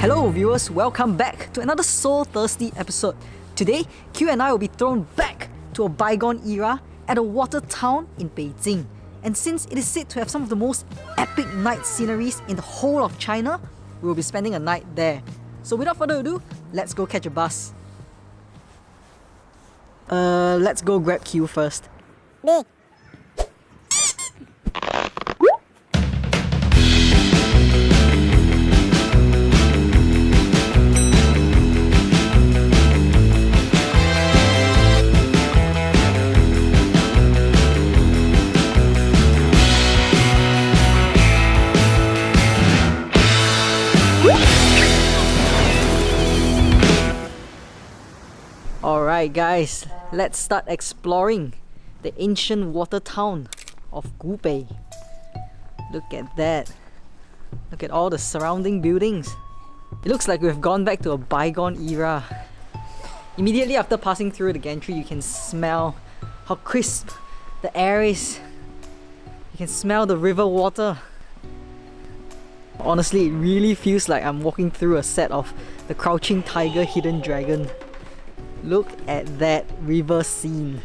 Hello viewers, welcome back to another soul-thirsty episode. Today, Q and I will be thrown back to a bygone era at a water town in Beijing. And since it is said to have some of the most epic night sceneries in the whole of China, we will be spending a night there. So without further ado, let's go catch a bus. Let's go grab Q first. Alright guys, let's start exploring the ancient water town of Gubei. Look at that. Look at all the surrounding buildings. It looks like we've gone back to a bygone era. Immediately after passing through the gantry, you can smell how crisp the air is. You can smell the river water. Honestly, it really feels like I'm walking through a set of The Crouching Tiger, Hidden Dragon. Look at that river scene.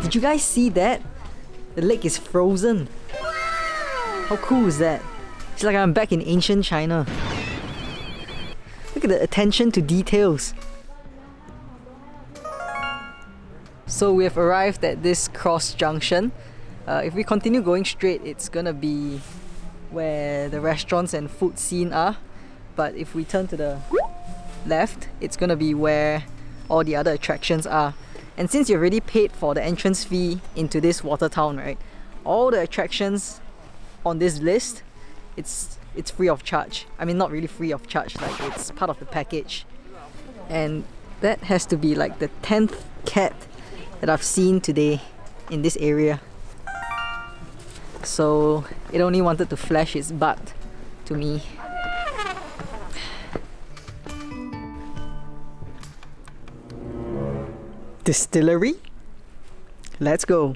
Did you guys see that? The lake is frozen. How cool is that? It's like I'm back in ancient China. Look at the attention to details. So we have arrived at this cross junction. If we continue going straight, it's gonna be where the restaurants and food scene are. But if we turn to the left, it's gonna be where all the other attractions are. And since you already paid for the entrance fee into this water town, right? All the attractions on this list, it's free of charge. I mean, not really free of charge, like it's part of the package. And that has to be like the 10th cat that I've seen today in this area. So it only wanted to flash its butt to me. Distillery? Let's go.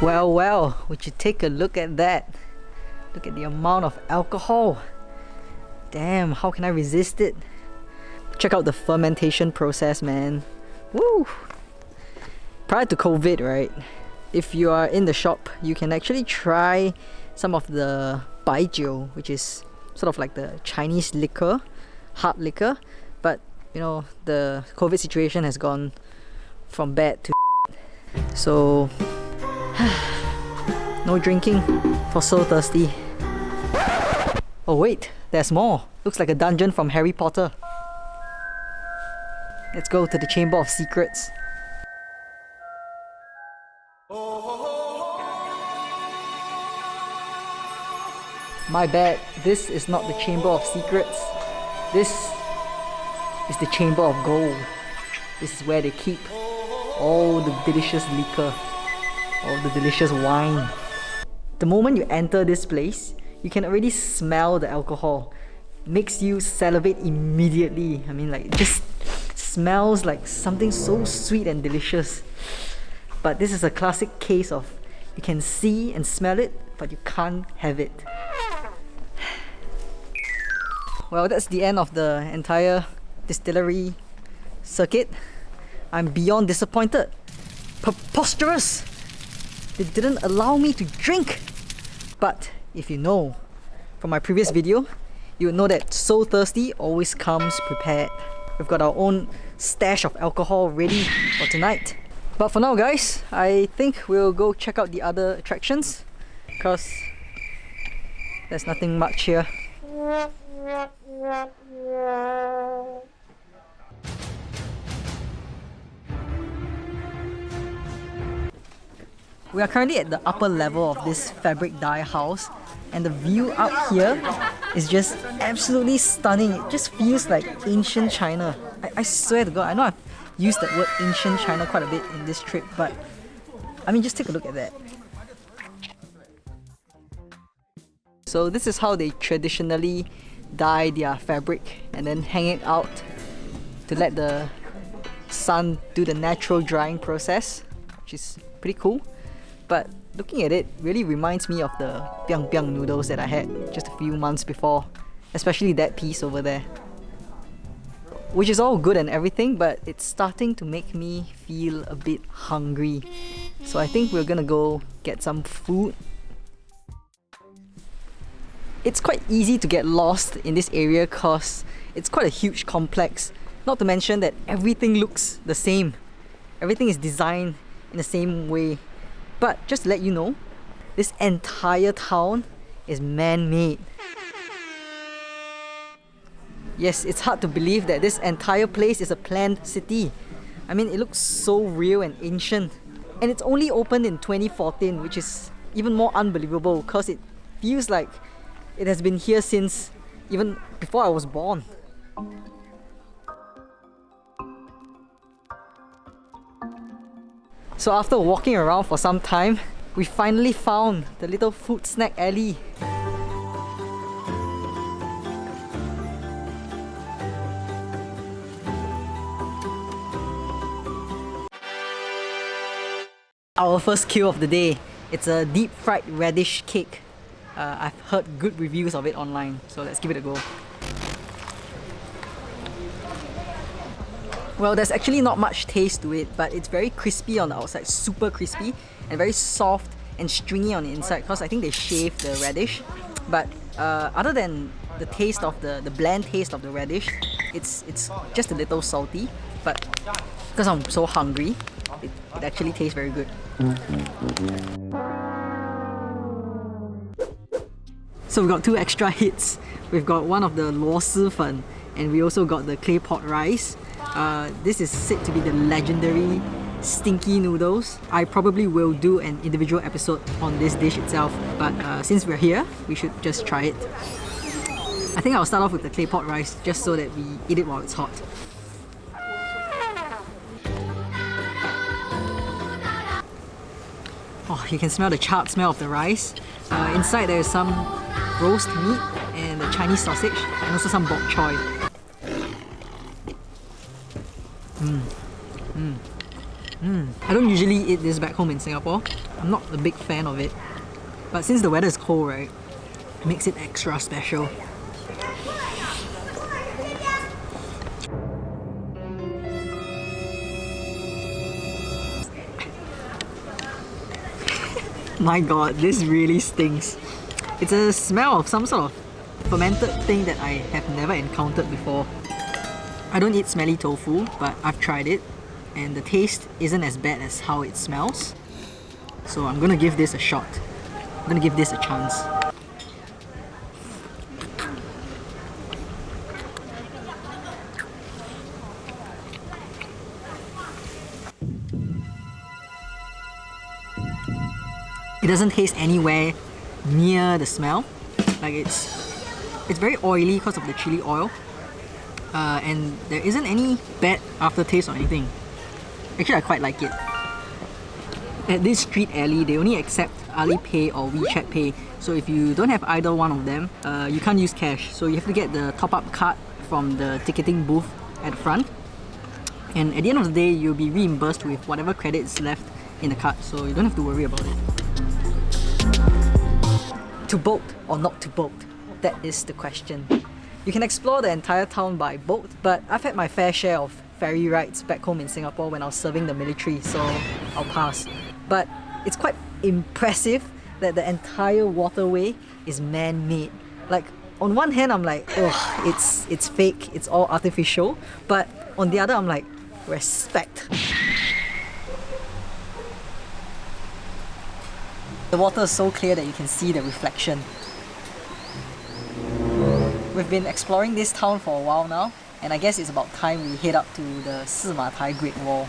Well, would you take a look at that? Look at the amount of alcohol. Damn, how can I resist it? Check out the fermentation process, man. Woo! Prior to COVID, right, if you are in the shop, you can actually try some of the baijiu, which is sort of like the Chinese liquor, hard liquor. But, you know, the COVID situation has gone from bad to so, no drinking for so thirsty. Oh wait, there's more. Looks like a dungeon from Harry Potter. Let's go to the Chamber of Secrets. My bad, this is not the Chamber of Secrets. This is the Chamber of Gold. This is where they keep all the delicious liquor, all the delicious wine. The moment you enter this place, you can already smell the alcohol. It makes you salivate immediately. I mean, like, it just smells like something so sweet and delicious. But this is a classic case of you can see and smell it, but you can't have it. Well, that's the end of the entire distillery circuit. I'm beyond disappointed. Preposterous! They didn't allow me to drink! But if you know from my previous video, you would know that So Thirsty always comes prepared. We've got our own stash of alcohol ready for tonight. But for now guys, I think we'll go check out the other attractions because there's nothing much here. We are currently at the upper level of this fabric dye house, and the view up here is just absolutely stunning. It just feels like ancient China. I swear to God, I know I've used that word ancient China quite a bit in this trip, but I mean, just take a look at that. So this is how they traditionally dye their fabric and then hang it out to let the sun do the natural drying process, which is pretty cool. But looking at it really reminds me of the biang biang noodles that I had just a few months before, especially that piece over there. Which is all good and everything, but it's starting to make me feel a bit hungry. So I think we're gonna go get some food. It's quite easy to get lost in this area cause it's quite a huge complex. Not to mention that everything looks the same. Everything is designed in the same way. But just to let you know, this entire town is man-made. Yes, it's hard to believe that this entire place is a planned city. I mean, it looks so real and ancient. And it's only opened in 2014, which is even more unbelievable because it feels like it has been here since even before I was born. So after walking around for some time, we finally found the little food snack alley. Our first kill of the day. It's a deep fried radish cake. I've heard good reviews of it online, so let's give it a go. Well, there's actually not much taste to it, but it's very crispy on the outside, super crispy, and very soft and stringy on the inside because I think they shaved the radish. But other than the taste of the bland taste of the radish, it's just a little salty. But because I'm so hungry, it actually tastes very good. So we got two extra hits. We've got one of the luo si fen, and we also got the clay pot rice. This is said to be the legendary stinky noodles. I probably will do an individual episode on this dish itself, but since we're here, we should just try it. I think I'll start off with the clay pot rice just so that we eat it while it's hot. Oh, you can smell the charred smell of the rice. Inside there is some roast meat and a Chinese sausage and also some bok choy. I don't usually eat this back home in Singapore. I'm not a big fan of it. But since the weather is cold, right, it makes it extra special. My god, this really stinks. It's a smell of some sort of fermented thing that I have never encountered before. I don't eat smelly tofu, but I've tried it and the taste isn't as bad as how it smells. So I'm gonna give this a shot. I'm gonna give this a chance. It doesn't taste anywhere near the smell. Like it's very oily because of the chili oil. And there isn't any bad aftertaste or anything. Actually, I quite like it. At this street alley, they only accept Alipay or Wechat Pay. So if you don't have either one of them, you can't use cash. So you have to get the top-up card from the ticketing booth at the front. And at the end of the day, you'll be reimbursed with whatever credits left in the card. So you don't have to worry about it. To boat or not to boat? That is the question. You can explore the entire town by boat, but I've had my fair share of ferry rides back home in Singapore when I was serving the military, so I'll pass. But it's quite impressive that the entire waterway is man-made. Like, on one hand I'm like, oh, it's fake, it's all artificial, but on the other I'm like, respect. The water is so clear that you can see the reflection. We've been exploring this town for a while now, and I guess it's about time we head up to the Sima Tai Great Wall.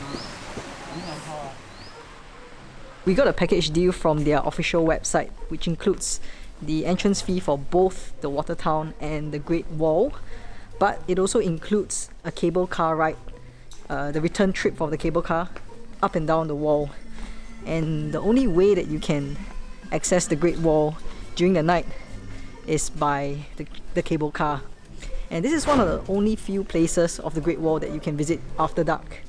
We got a package deal from their official website, which includes the entrance fee for both the Watertown and the Great Wall, but it also includes a cable car ride, the return trip for the cable car, up and down the wall. And the only way that you can access the Great Wall during the night is by the cable car. And this is one of the only few places of the Great Wall that you can visit after dark.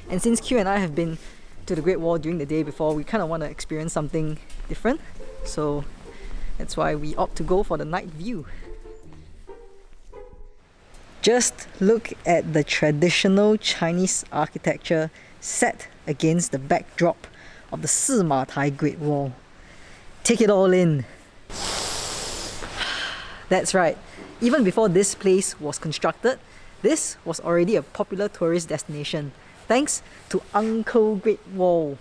And since Q and I have been to the Great Wall during the day before, we kind of want to experience something different. So that's why we opt to go for the night view. Just look at the traditional Chinese architecture set against the backdrop of the Sima Tai Great Wall. Take it all in. That's right, even before this place was constructed, this was already a popular tourist destination, thanks to Uncle Great Wall.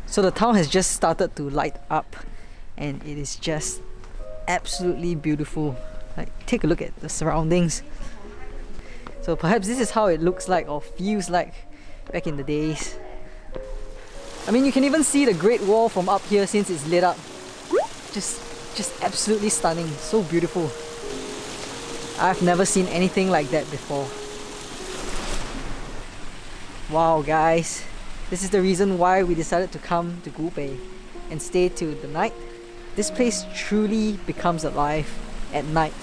So the town has just started to light up, and it is just absolutely beautiful. Like, take a look at the surroundings. So perhaps this is how it looks like or feels like back in the days. I mean, you can even see the Great Wall from up here since it's lit up. Just absolutely stunning, so beautiful. I've never seen anything like that before. Wow guys, this is the reason why we decided to come to Gubei and stay till the night. This place truly becomes alive at night.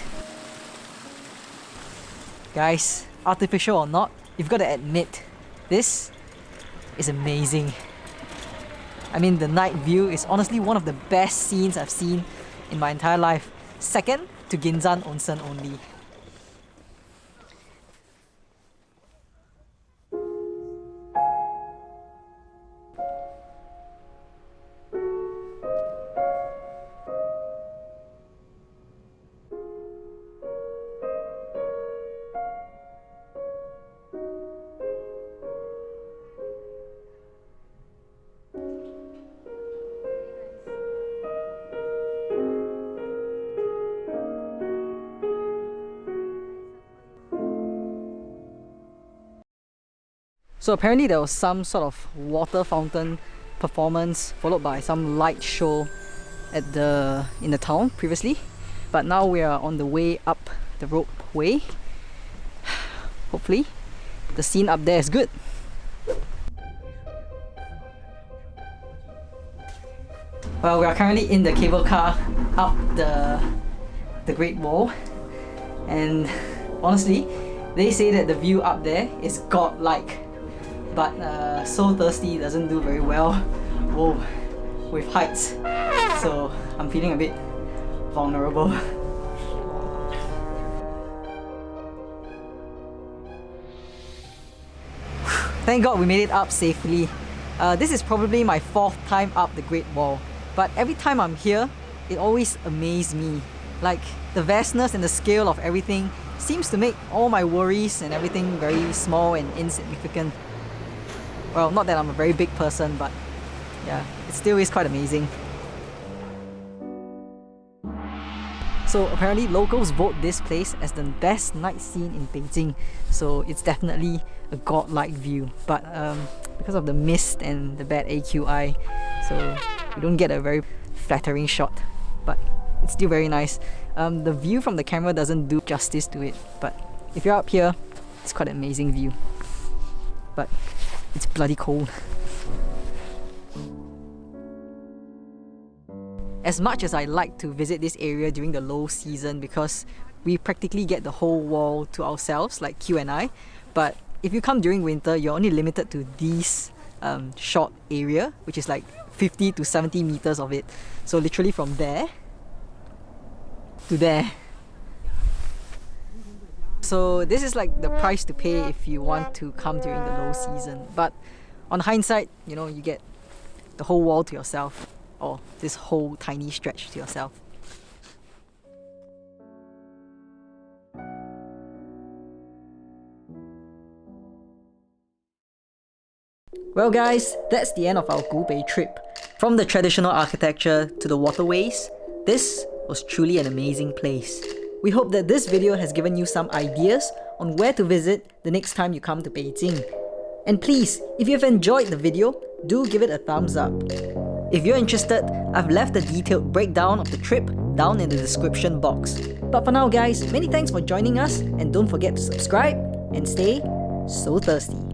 Guys, artificial or not, you've got to admit, this is amazing. I mean, the night view is honestly one of the best scenes I've seen in my entire life. Second to Ginzan Onsen only. So apparently there was some sort of water fountain performance followed by some light show in the town previously, but now we are on the way up the ropeway. Hopefully the scene up there is good. Well, we are currently in the cable car up the Great Wall, and honestly they say that the view up there is godlike. But so thirsty doesn't do very well with heights, so I'm feeling a bit vulnerable. Thank God we made it up safely. This is probably my 4th time up the Great Wall, but every time I'm here, it always amazes me. Like, the vastness and the scale of everything seems to make all my worries and everything very small and insignificant. Well, not that I'm a very big person, but yeah, it still is quite amazing. So apparently locals vote this place as the best night scene in Beijing, so it's definitely a godlike view. But because of the mist and the bad AQI, so we don't get a very flattering shot, but it's still very nice. The view from the camera doesn't do justice to it, but if you're up here, it's quite an amazing view. But it's bloody cold. As much as I like to visit this area during the low season because we practically get the whole wall to ourselves, like Q and I, but if you come during winter, you're only limited to this short area, which is like 50 to 70 meters of it. So literally from there to there. So this is like the price to pay if you want to come during the low season. But on hindsight, you know, you get the whole wall to yourself, or this whole tiny stretch to yourself. Well guys, that's the end of our Gubei trip. From the traditional architecture to the waterways, this was truly an amazing place. We hope that this video has given you some ideas on where to visit the next time you come to Beijing. And please, if you have enjoyed the video, do give it a thumbs up. If you're interested, I've left a detailed breakdown of the trip down in the description box. But for now guys, many thanks for joining us, and don't forget to subscribe and stay so thirsty.